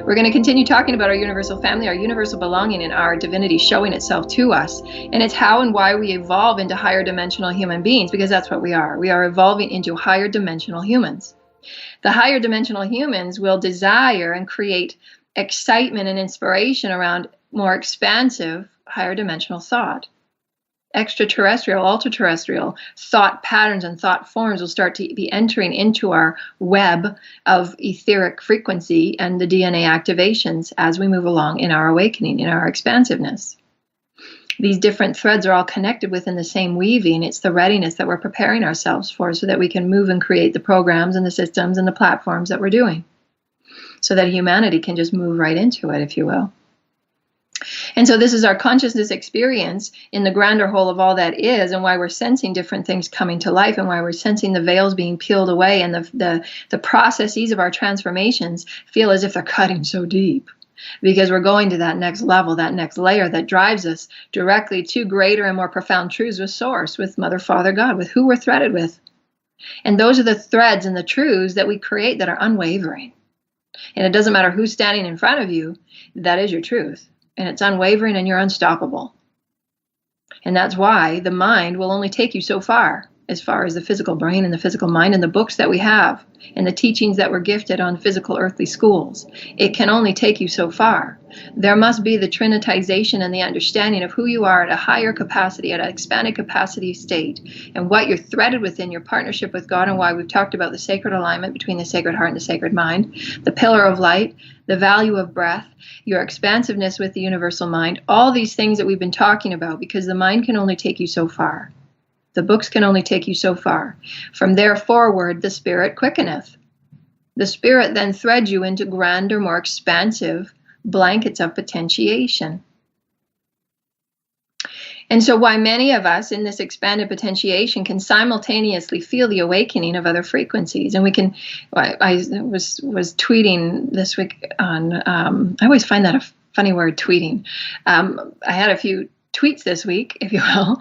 We're going to continue talking about our universal family, our universal belonging, and our divinity showing itself to us. And it's how and why we evolve into higher dimensional human beings, because that's what we are. We are evolving into higher dimensional humans. The higher dimensional humans will desire and create excitement and inspiration around more expansive, higher dimensional thought. Extraterrestrial, ultra-terrestrial thought patterns and thought forms will start to be entering into our web of etheric frequency and the DNA activations as we move along in our awakening, in our expansiveness. These different threads are all connected within the same weaving. It's the readiness that we're preparing ourselves for so that we can move and create the programs and the systems and the platforms that we're doing, so that humanity can just move right into it, if you will. And so this is our consciousness experience in the grander whole of all that is, and why we're sensing different things coming to life, and why we're sensing the veils being peeled away, and the processes of our transformations feel as if they're cutting so deep, because we're going to that next level, that next layer that drives us directly to greater and more profound truths with Source, with Mother, Father, God, with who we're threaded with. And those are the threads and the truths that we create that are unwavering. And it doesn't matter who's standing in front of you, that is your truth. And it's unwavering, and you're unstoppable. And that's why the mind will only take you so far as the physical brain and the physical mind and the books that we have and the teachings that we're gifted on physical earthly schools. It can only take you so far. There must be the trinitization and the understanding of who you are at a higher capacity, at an expanded capacity state, and what you're threaded within your partnership with God, and why we've talked about the sacred alignment between the sacred heart and the sacred mind, the pillar of light, the value of breath, your expansiveness with the universal mind, all these things that we've been talking about, because the mind can only take you so far. The books can only take you so far. From there forward, the spirit quickeneth. The spirit then threads you into grander, more expansive blankets of potentiation. And so why many of us in this expanded potentiation can simultaneously feel the awakening of other frequencies. And we can, I was tweeting this week on, I always find that a funny word, tweeting. I had a few tweets this week, if you will,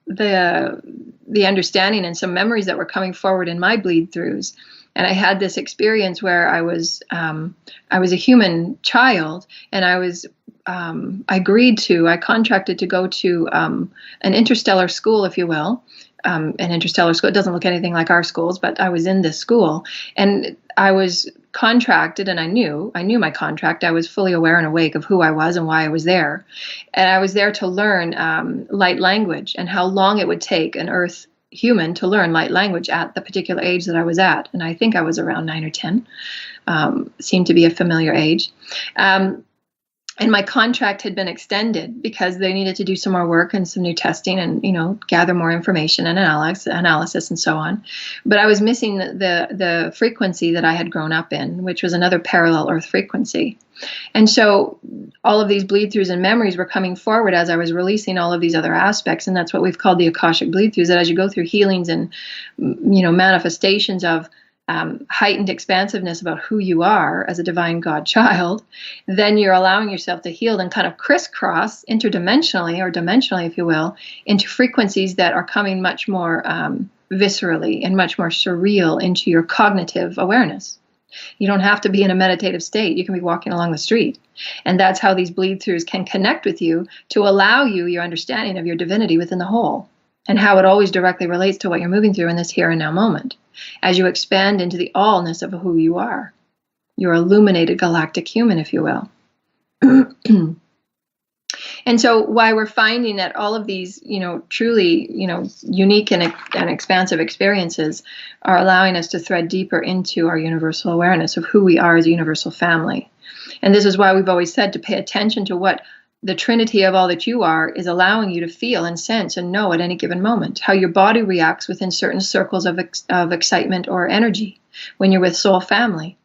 the understanding and some memories that were coming forward in my bleed throughs. And I had this experience where I was a human child, and I contracted to go to an interstellar school, if you will. An interstellar school. It doesn't look anything like our schools, but I was in this school, and I was contracted, and I knew my contract. I was fully aware and awake of who I was and why I was there. And I was there to learn light language, and how long it would take an earth human to learn light language at the particular age that I was at. And I think I was around 9 or 10, seemed to be a familiar age. And my contract had been extended because they needed to do some more work and some new testing and, gather more information and analysis and so on. But I was missing the frequency that I had grown up in, which was another parallel earth frequency. And so all of these bleed throughs and memories were coming forward as I was releasing all of these other aspects. And that's what we've called the Akashic bleed throughs, that as you go through healings and, manifestations of heightened expansiveness about who you are as a divine God child, then you're allowing yourself to heal and kind of crisscross interdimensionally, or dimensionally, if you will, into frequencies that are coming much more viscerally and much more surreal into your cognitive awareness. You don't have to be in a meditative state. You can be walking along the street. And that's how these bleed throughs can connect with you to allow you your understanding of your divinity within the whole, and how it always directly relates to what you're moving through in this here and now moment, as you expand into the allness of who you are, your illuminated galactic human, if you will. And so why we're finding that all of these, truly, unique and expansive experiences are allowing us to thread deeper into our universal awareness of who we are as a universal family. And this is why we've always said to pay attention to what the trinity of all that you are is allowing you to feel and sense and know at any given moment, how your body reacts within certain circles of excitement or energy when you're with soul family.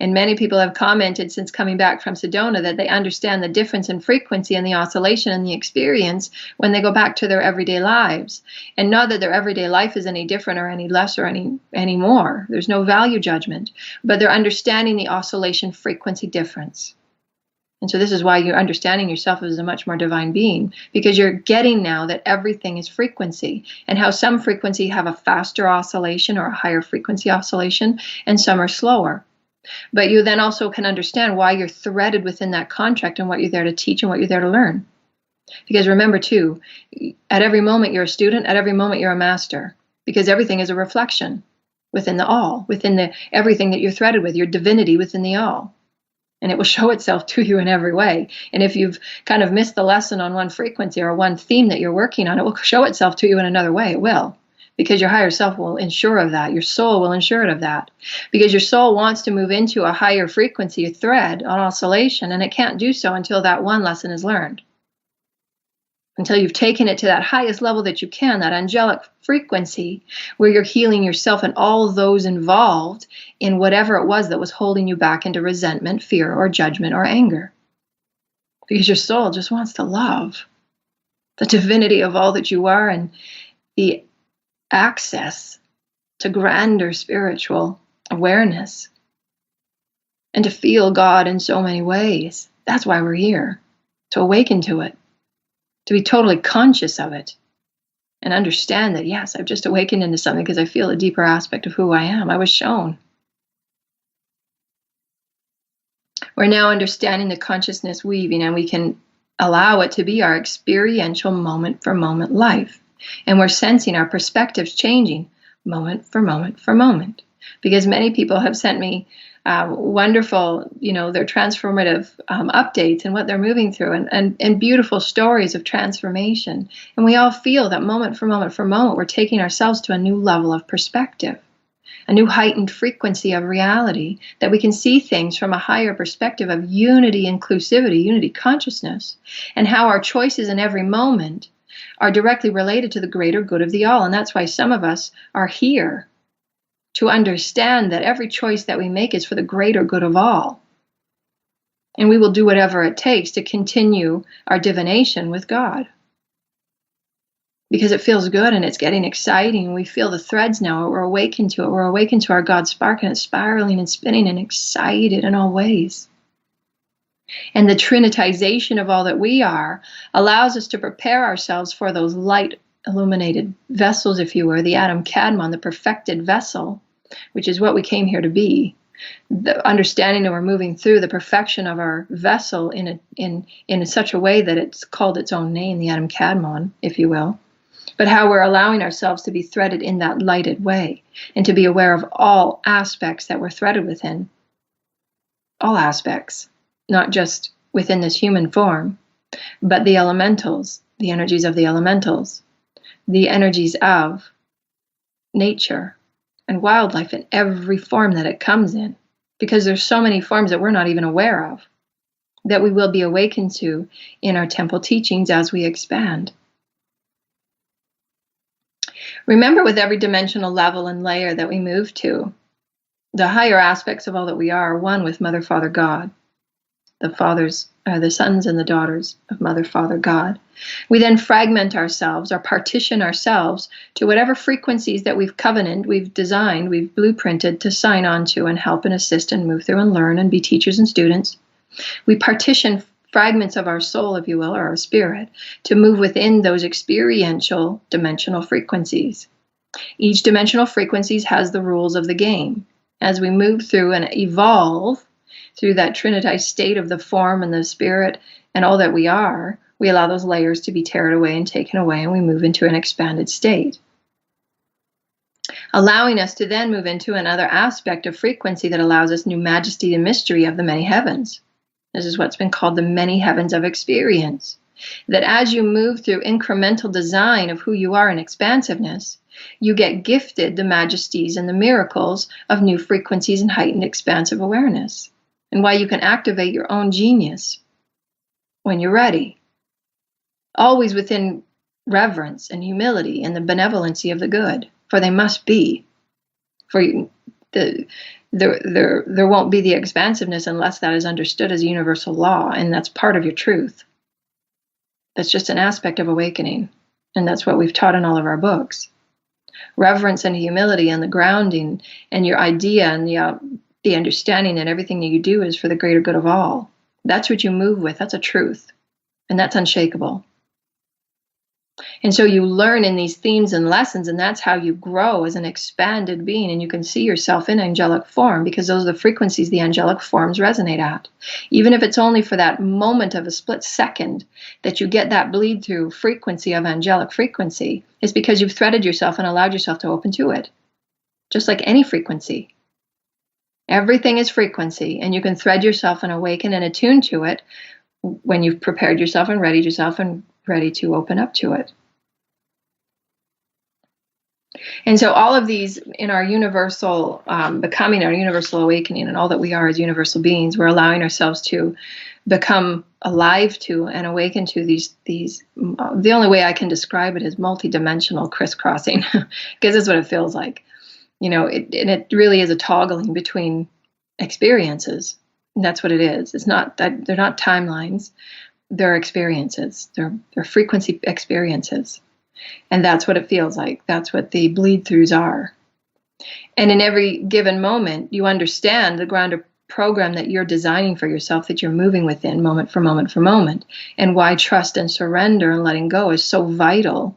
And many people have commented since coming back from Sedona that they understand the difference in frequency and the oscillation and the experience when they go back to their everyday lives. And not that their everyday life is any different or any less or any more. There's no value judgment, but they're understanding the oscillation frequency difference. And so this is why you're understanding yourself as a much more divine being, because you're getting now that everything is frequency, and how some frequency have a faster oscillation or a higher frequency oscillation, and some are slower. But you then also can understand why you're threaded within that contract and what you're there to teach and what you're there to learn. Because remember too, at every moment you're a student, at every moment you're a master, because everything is a reflection within the all, within the everything that you're threaded with, your divinity within the all. And it will show itself to you in every way. And if you've kind of missed the lesson on one frequency or one theme that you're working on, it will show itself to you in another way. It will. Because your higher self will ensure of that. Your soul will ensure it of that. Because your soul wants to move into a higher frequency, a thread, an oscillation, and it can't do so until that one lesson is learned. Until you've taken it to that highest level that you can, that angelic frequency, where you're healing yourself and all those involved in whatever it was that was holding you back into resentment, fear, or judgment, or anger. Because your soul just wants to love the divinity of all that you are and the access to grander spiritual awareness and to feel God in so many ways. That's why we're here, to awaken to it. To be totally conscious of it and understand that, yes, I've just awakened into something because I feel a deeper aspect of who I am. I was shown. We're now understanding the consciousness weaving, and we can allow it to be our experiential moment for moment life. And we're sensing our perspectives changing moment for moment for moment. Because many people have sent me wonderful, their transformative updates and what they're moving through and beautiful stories of transformation. And we all feel that moment for moment for moment, we're taking ourselves to a new level of perspective, a new heightened frequency of reality, that we can see things from a higher perspective of unity, inclusivity, unity consciousness, and how our choices in every moment are directly related to the greater good of the all. And that's why some of us are here, to understand that every choice that we make is for the greater good of all. And we will do whatever it takes to continue our divination with God. Because it feels good and it's getting exciting. We feel the threads now. We're awakened to it. We're awakened to our God spark, and it's spiraling and spinning and excited in all ways. And the trinitization of all that we are allows us to prepare ourselves for those light illuminated vessels, if you were, the Adam Kadmon, the perfected vessel, which is what we came here to be. The understanding that we're moving through the perfection of our vessel in such a way that it's called its own name, the Adam Kadmon, if you will. But how we're allowing ourselves to be threaded in that lighted way and to be aware of all aspects that we're threaded within. All aspects, not just within this human form, but the elementals, the energies of the elementals, the energies of nature and wildlife in every form that it comes in, because there's so many forms that we're not even aware of, that we will be awakened to in our temple teachings as we expand. Remember, with every dimensional level and layer that we move to, the higher aspects of all that we are one with Mother, Father, God. The fathers are the sons and the daughters of Mother, Father, God. We then fragment ourselves or partition ourselves to whatever frequencies that we've covenanted, we've designed, we've blueprinted to sign on to and help and assist and move through and learn and be teachers and students. We partition fragments of our soul, if you will, or our spirit, to move within those experiential dimensional frequencies. Each dimensional frequencies has the rules of the game. As we move through and evolve through that trinitized state of the form and the spirit and all that we are, we allow those layers to be teared away and taken away, and we move into an expanded state, allowing us to then move into another aspect of frequency that allows us new majesty and mystery of the many heavens. This is what's been called the many heavens of experience. That as you move through incremental design of who you are in expansiveness, you get gifted the majesties and the miracles of new frequencies and heightened expansive awareness, and why you can activate your own genius when you're ready. Always within reverence and humility and the benevolency of the good, for they must be. For you, there won't be the expansiveness unless that is understood as a universal law, and that's part of your truth. That's just an aspect of awakening, and that's what we've taught in all of our books. Reverence and humility and the grounding and your idea and the understanding that everything that you do is for the greater good of all. That's what you move with. That's a truth, and that's unshakable. And so you learn in these themes and lessons, and that's how you grow as an expanded being. And you can see yourself in angelic form, because those are the frequencies the angelic forms resonate at. Even if it's only for that moment of a split second that you get that bleed through frequency of angelic frequency, it's because you've threaded yourself and allowed yourself to open to it. Just like any frequency. Everything is frequency, and you can thread yourself and awaken and attune to it when you've prepared yourself and readied yourself and ready to open up to it. And so all of these in our universal becoming, our universal awakening, and all that we are as universal beings, we're allowing ourselves to become alive to and awaken to these the only way I can describe it is multidimensional crisscrossing, because that's what it feels like. It really is a toggling between experiences. And that's what it is. It's not that they're not timelines. They're experiences. They're frequency experiences. And that's what it feels like. That's what the bleed throughs are. And in every given moment, you understand the grander program that you're designing for yourself, that you're moving within moment for moment for moment, and why trust and surrender and letting go is so vital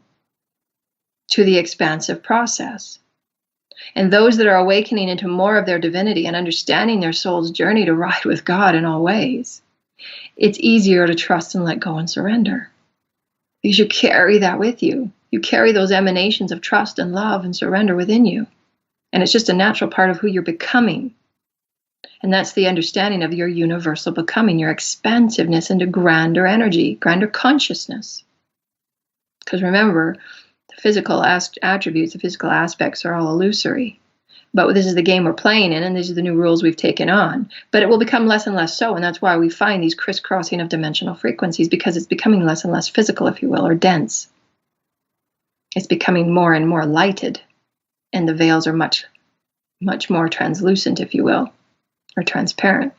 to the expansive process. And those that are awakening into more of their divinity and understanding their soul's journey to ride with God in all ways, it's easier to trust and let go and surrender. Because you carry that with you. You carry those emanations of trust and love and surrender within you. And it's just a natural part of who you're becoming. And that's the understanding of your universal becoming, your expansiveness into grander energy, grander consciousness. Because remember, the physical attributes, the physical aspects are all illusory. But this is the game we're playing in, and these are the new rules we've taken on. But it will become less and less so, and that's why we find these crisscrossing of dimensional frequencies, because it's becoming less and less physical, if you will, or dense. It's becoming more and more lighted, and the veils are much, much more translucent, if you will, or transparent.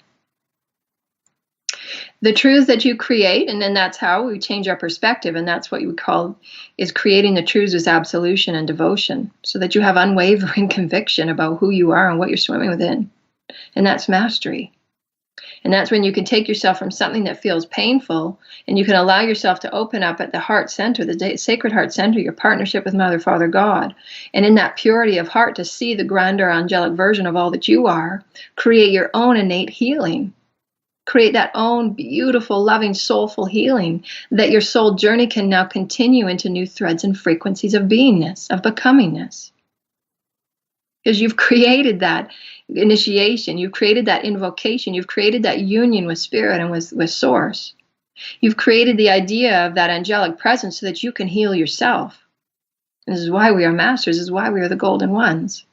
The truths that you create, and then that's how we change our perspective, and that's what you would call is creating the truths with absolution and devotion, so that you have unwavering conviction about who you are and what you're swimming within. And that's mastery. And that's when you can take yourself from something that feels painful, and you can allow yourself to open up at the heart center, the sacred heart center, your partnership with Mother, Father, God. And in that purity of heart, to see the grander angelic version of all that you are, create your own innate healing. Create that own beautiful, loving, soulful healing, that your soul journey can now continue into new threads and frequencies of beingness, of becomingness. Because you've created that initiation, you've created that invocation, you've created that union with spirit and with source. You've created the idea of that angelic presence so that you can heal yourself. And this is why we are masters, this is why we are the golden ones.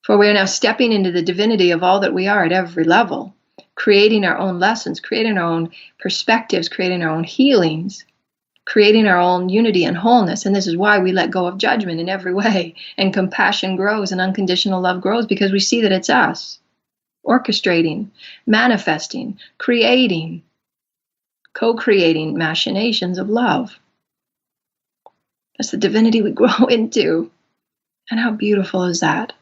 For we are now stepping into the divinity of all that we are at every level. Creating our own lessons, creating our own perspectives, creating our own healings, creating our own unity and wholeness. And this is why we let go of judgment in every way. And compassion grows and unconditional love grows, because we see that it's us. Orchestrating, manifesting, creating, co-creating machinations of love. That's the divinity we grow into. And how beautiful is that?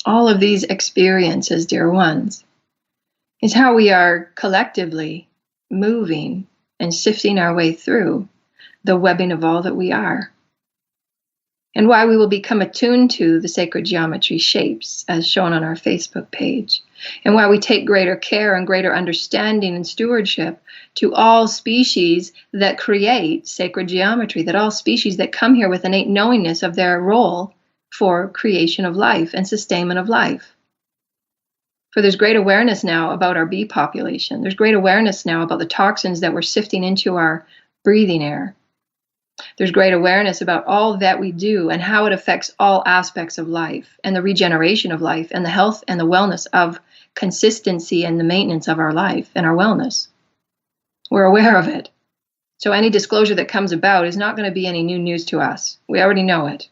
All of these experiences, dear ones, is how we are collectively moving and sifting our way through the webbing of all that we are. And why we will become attuned to the sacred geometry shapes, as shown on our Facebook page. And why we take greater care and greater understanding and stewardship to all species that create sacred geometry, that all species that come here with innate knowingness of their role for creation of life and sustainment of life. For there's great awareness now about our bee population. There's great awareness now about the toxins that we're sifting into our breathing air. There's great awareness about all that we do and how it affects all aspects of life and the regeneration of life and the health and the wellness of consistency and the maintenance of our life and our wellness. We're aware of it. So any disclosure that comes about is not going to be any new news to us. We already know it.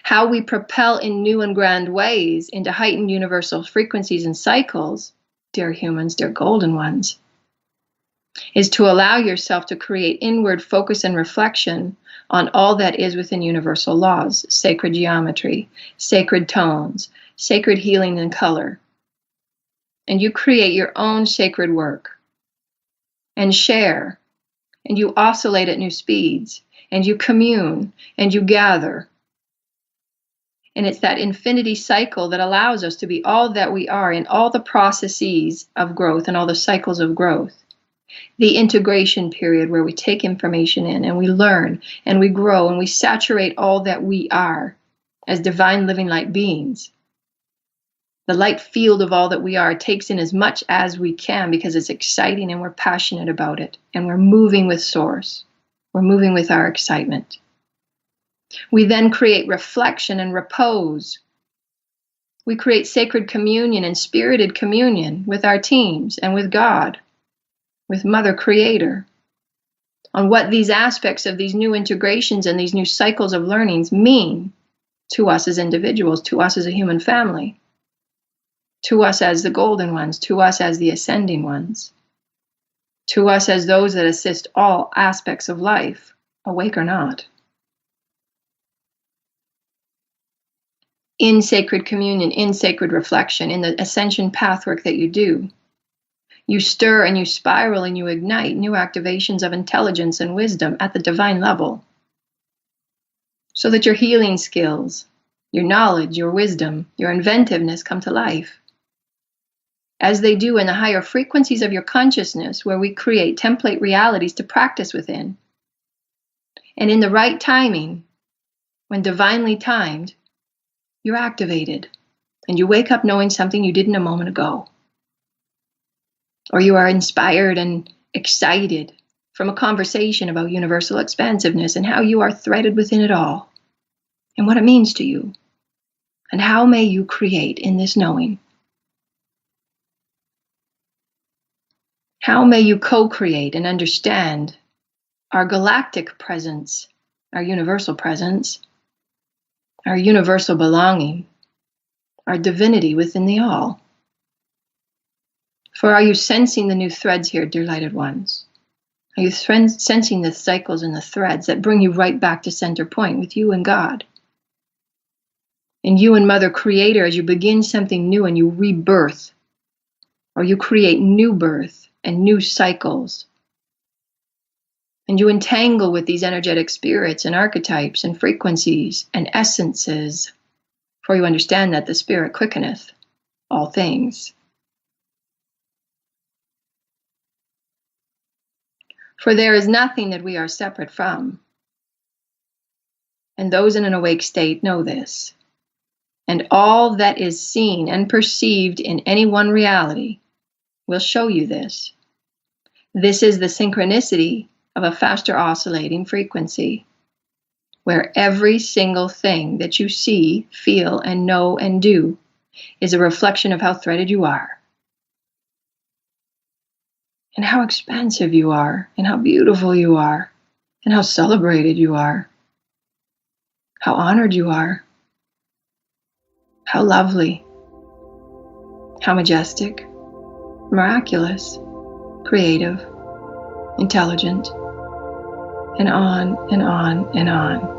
How we propel in new and grand ways into heightened universal frequencies and cycles, dear humans, dear golden ones, is to allow yourself to create inward focus and reflection on all that is within universal laws, sacred geometry, sacred tones, sacred healing and color. and you create your own sacred work and share, and you oscillate at new speeds, and you commune, and you gather. And it's that infinity cycle that allows us to be all that we are in all the processes of growth and all the cycles of growth. The integration period where we take information in and we learn and we grow and we saturate all that we are as divine living light beings. The light field of all that we are takes in as much as we can because it's exciting and we're passionate about it. And we're moving with source. We're moving with our excitement. We then create reflection and repose. We create sacred communion and spirited communion with our teams and with God, with Mother Creator, on what these aspects of these new integrations and these new cycles of learnings mean to us as individuals, to us as a human family, to us as the golden ones, to us as the ascending ones, to us as those that assist all aspects of life, awake or not. In sacred communion, in sacred reflection, in the ascension pathwork that you do, you stir and you spiral and you ignite new activations of intelligence and wisdom at the divine level, so that your healing skills, your knowledge, your wisdom, your inventiveness come to life, as they do in the higher frequencies of your consciousness, where we create template realities to practice within. And in the right timing, when divinely timed, you're activated, and you wake up knowing something you didn't a moment ago. Or you are inspired and excited from a conversation about universal expansiveness and how you are threaded within it all, and what it means to you, and how may you create in this knowing. How may you co-create and understand our galactic presence, our universal presence, our universal belonging, our divinity within the all. For are you sensing the new threads here, dear lighted ones? Are you sensing the cycles and the threads that bring you right back to center point with you and God? And you and Mother Creator, as you begin something new and you rebirth, or you create new birth and new cycles, and you entangle with these energetic spirits and archetypes and frequencies and essences, for you understand that the Spirit quickeneth all things. For there is nothing that we are separate from. And those in an awake state know this. And all that is seen and perceived in any one reality will show you this. This is the synchronicity of a faster oscillating frequency, where every single thing that you see, feel, and know and do is a reflection of how threaded you are, and how expansive you are, and how beautiful you are, and how celebrated you are, how honored you are, how lovely, how majestic, miraculous, creative, intelligent, and on and on and on.